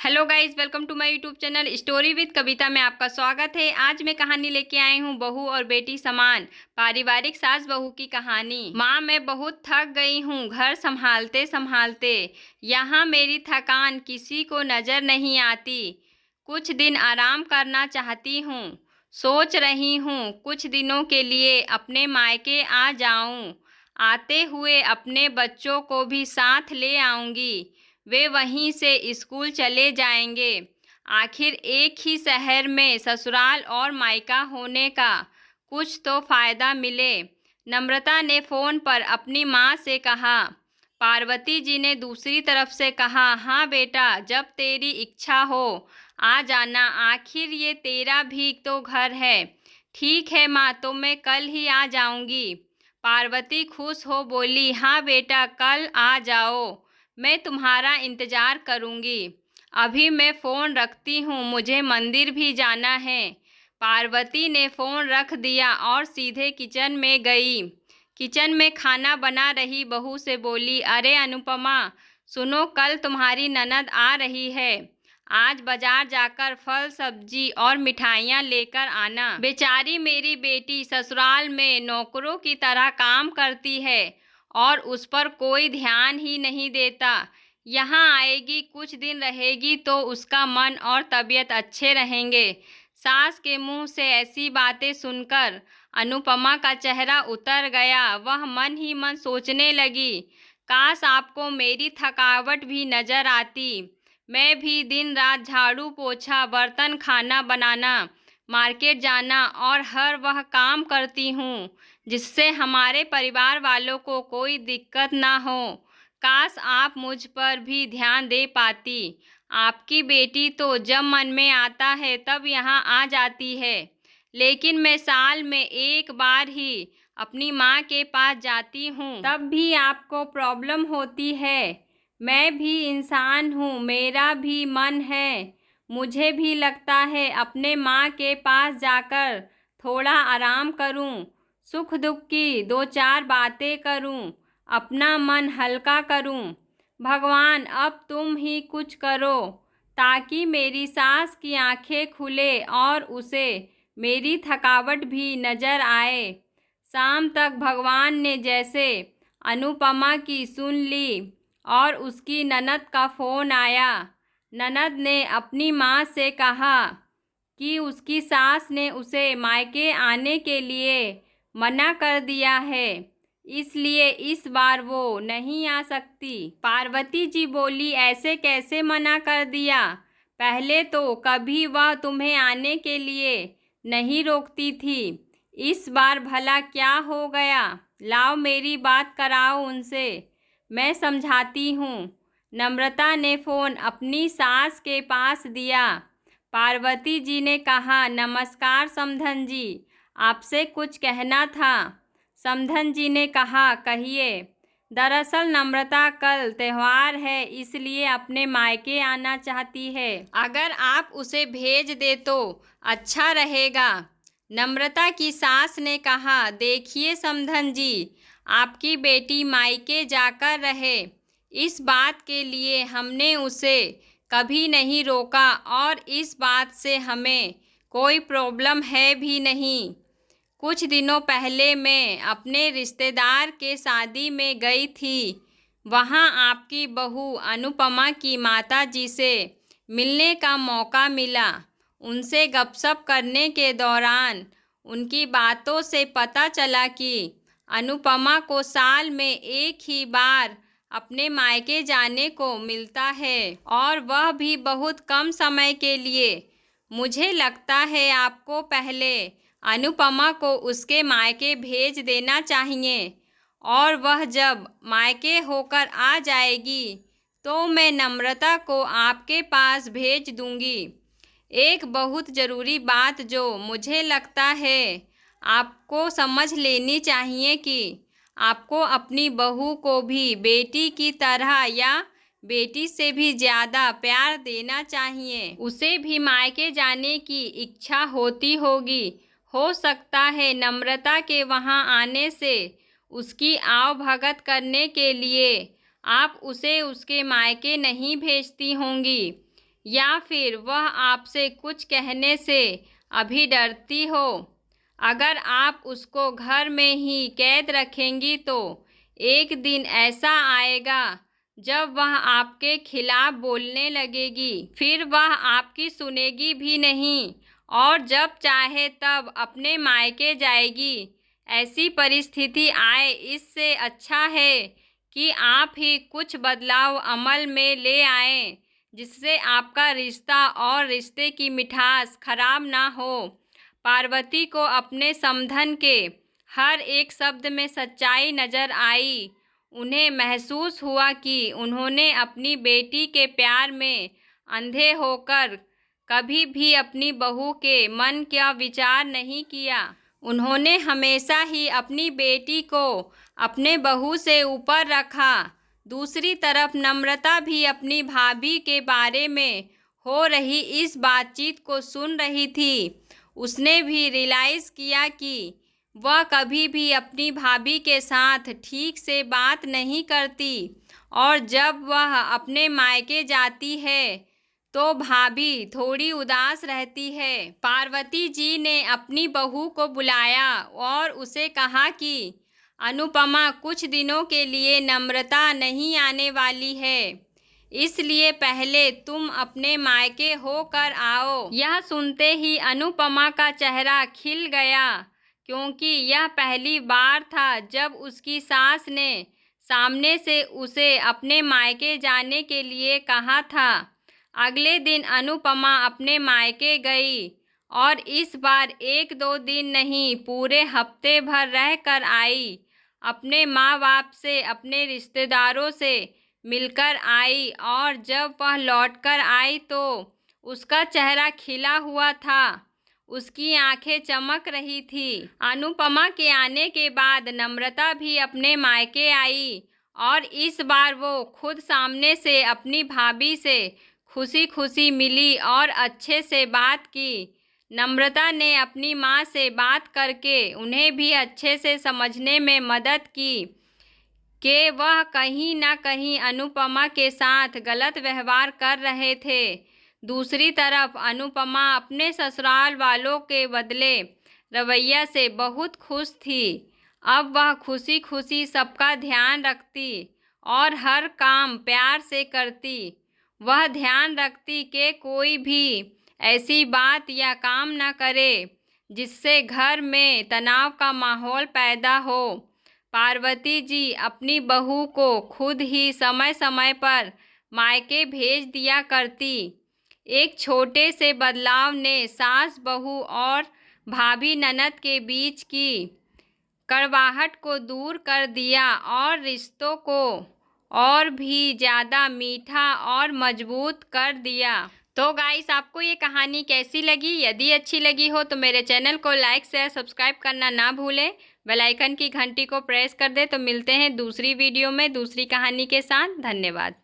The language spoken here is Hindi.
Hello guys, welcome to my YouTube channel story with Kavita में आपका स्वागत है। आज मैं कहानी लेके आई हूँ बहू और बेटी समान, पारिवारिक सास बहू की कहानी। माँ, मैं बहुत थक गई हूँ घर संभालते संभालते। यहाँ मेरी थकान किसी को नज़र नहीं आती। कुछ दिन आराम करना चाहती हूँ। सोच रही हूँ कुछ दिनों के लिए अपने मायके आ जाऊँ। आते हुए अपने बच्चों को भी साथ ले आऊँगी। वे वहीं से स्कूल चले जाएंगे। आखिर एक ही शहर में ससुराल और मायका होने का कुछ तो फ़ायदा मिले। नम्रता ने फ़ोन पर अपनी माँ से कहा। पार्वती जी ने दूसरी तरफ से कहा, हाँ बेटा, जब तेरी इच्छा हो आ जाना। आखिर ये तेरा भी तो घर है। ठीक है माँ, तो मैं कल ही आ जाऊंगी। पार्वती खुश हो बोली, हाँ बेटा, कल आ जाओ, मैं तुम्हारा इंतज़ार करूंगी। अभी मैं फ़ोन रखती हूँ, मुझे मंदिर भी जाना है। पार्वती ने फ़ोन रख दिया और सीधे किचन में गई। किचन में खाना बना रही बहू से बोली, अरे अनुपमा, सुनो, कल तुम्हारी ननद आ रही है। आज बाजार जाकर फल सब्जी और मिठाइयाँ लेकर आना। बेचारी मेरी बेटी ससुराल में नौकरों की तरह काम करती है और उस पर कोई ध्यान ही नहीं देता। यहाँ आएगी, कुछ दिन रहेगी तो उसका मन और तबीयत अच्छे रहेंगे। सास के मुंह से ऐसी बातें सुनकर अनुपमा का चेहरा उतर गया। वह मन ही मन सोचने लगी, काश आपको मेरी थकावट भी नज़र आती। मैं भी दिन रात झाड़ू पोछा, बर्तन, खाना बनाना, मार्केट जाना और हर वह काम करती हूँ जिससे हमारे परिवार वालों को कोई दिक्कत ना हो। काश आप मुझ पर भी ध्यान दे पाती। आपकी बेटी तो जब मन में आता है तब यहाँ आ जाती है, लेकिन मैं साल में एक बार ही अपनी माँ के पास जाती हूँ, तब भी आपको प्रॉब्लम होती है। मैं भी इंसान हूँ, मेरा भी मन है। मुझे भी लगता है अपने माँ के पास जाकर थोड़ा आराम करूँ, सुख दुख की दो चार बातें करूं, अपना मन हल्का करूं। भगवान, अब तुम ही कुछ करो ताकि मेरी सास की आंखें खुले और उसे मेरी थकावट भी नज़र आए। शाम तक भगवान ने जैसे अनुपमा की सुन ली और उसकी ननद का फ़ोन आया। ननद ने अपनी माँ से कहा कि उसकी सास ने उसे मायके आने के लिए मना कर दिया है, इसलिए इस बार वो नहीं आ सकती। पार्वती जी बोली, ऐसे कैसे मना कर दिया? पहले तो कभी वह तुम्हें आने के लिए नहीं रोकती थी, इस बार भला क्या हो गया? लाओ मेरी बात कराओ उनसे, मैं समझाती हूँ। नम्रता ने फ़ोन अपनी सास के पास दिया। पार्वती जी ने कहा, नमस्कार समधन जी, आपसे कुछ कहना था। समधन जी ने कहा, कहिए। दरअसल नम्रता कल त्यौहार है, इसलिए अपने मायके आना चाहती है। अगर आप उसे भेज दे तो अच्छा रहेगा। नम्रता की सास ने कहा, देखिए समधन जी, आपकी बेटी मायके जाकर रहे, इस बात के लिए हमने उसे कभी नहीं रोका और इस बात से हमें कोई प्रॉब्लम है भी नहीं। कुछ दिनों पहले मैं अपने रिश्तेदार के शादी में गई थी। वहाँ आपकी बहू अनुपमा की माताजी से मिलने का मौका मिला। उनसे गपशप करने के दौरान उनकी बातों से पता चला कि अनुपमा को साल में एक ही बार अपने मायके जाने को मिलता है और वह भी बहुत कम समय के लिए। मुझे लगता है आपको पहले अनुपमा को उसके मायके भेज देना चाहिए और वह जब मायके होकर आ जाएगी तो मैं नम्रता को आपके पास भेज दूंगी। एक बहुत ज़रूरी बात जो मुझे लगता है आपको समझ लेनी चाहिए कि आपको अपनी बहू को भी बेटी की तरह या बेटी से भी ज़्यादा प्यार देना चाहिए। उसे भी मायके जाने की इच्छा होती होगी। हो सकता है नम्रता के वहाँ आने से उसकी आवभगत करने के लिए आप उसे उसके मायके नहीं भेजती होंगी। या फिर वह आपसे कुछ कहने से अभी डरती हो। अगर आप उसको घर में ही कैद रखेंगी तो एक दिन ऐसा आएगा जब वह आपके खिलाफ बोलने लगेगी, फिर वह आपकी सुनेगी भी नहीं और जब चाहे तब अपने मायके जाएगी। ऐसी परिस्थिति आए इससे अच्छा है कि आप ही कुछ बदलाव अमल में ले आएं, जिससे आपका रिश्ता और रिश्ते की मिठास खराब ना हो। पार्वती को अपने समधन के हर एक शब्द में सच्चाई नजर आई। उन्हें महसूस हुआ कि उन्होंने अपनी बेटी के प्यार में अंधे होकर कभी भी अपनी बहू के मन का विचार नहीं किया। उन्होंने हमेशा ही अपनी बेटी को अपने बहू से ऊपर रखा। दूसरी तरफ नम्रता भी अपनी भाभी के बारे में हो रही इस बातचीत को सुन रही थी। उसने भी रियलाइज़ किया कि वह कभी भी अपनी भाभी के साथ ठीक से बात नहीं करती और जब वह अपने मायके जाती है तो भाभी थोड़ी उदास रहती है। पार्वती जी ने अपनी बहू को बुलाया और उसे कहा कि अनुपमा कुछ दिनों के लिए नम्रता नहीं आने वाली है, इसलिए पहले तुम अपने मायके होकर आओ। यह सुनते ही अनुपमा का चेहरा खिल गया, क्योंकि यह पहली बार था जब उसकी सास ने सामने से उसे अपने मायके जाने के लिए कहा था। अगले दिन अनुपमा अपने मायके गई और इस बार 1-2 दिन नहीं, पूरे हफ्ते भर रह कर आई। अपने माँ बाप से, अपने रिश्तेदारों से मिलकर आई और जब वह लौटकर आई तो उसका चेहरा खिला हुआ था, उसकी आंखें चमक रही थी। अनुपमा के आने के बाद नम्रता भी अपने मायके आई और इस बार वो खुद सामने से अपनी भाभी से खुशी खुशी मिली और अच्छे से बात की। नम्रता ने अपनी माँ से बात करके उन्हें भी अच्छे से समझने में मदद की कि वह कहीं ना कहीं अनुपमा के साथ गलत व्यवहार कर रहे थे। दूसरी तरफ अनुपमा अपने ससुराल वालों के बदले रवैया से बहुत खुश थी। अब वह खुशी खुशी सबका ध्यान रखती और हर काम प्यार से करती। वह ध्यान रखती कि कोई भी ऐसी बात या काम न करे जिससे घर में तनाव का माहौल पैदा हो। पार्वती जी अपनी बहू को खुद ही समय समय पर मायके भेज दिया करती। एक छोटे से बदलाव ने सास बहू और भाभी ननद के बीच की कड़वाहट को दूर कर दिया और रिश्तों को और भी ज़्यादा मीठा और मजबूत कर दिया। तो गाइस, आपको ये कहानी कैसी लगी? यदि अच्छी लगी हो तो मेरे चैनल को लाइक शेयर सब्सक्राइब करना ना भूलें। बेल आइकन की घंटी को प्रेस कर दे। तो मिलते हैं दूसरी वीडियो में दूसरी कहानी के साथ। धन्यवाद।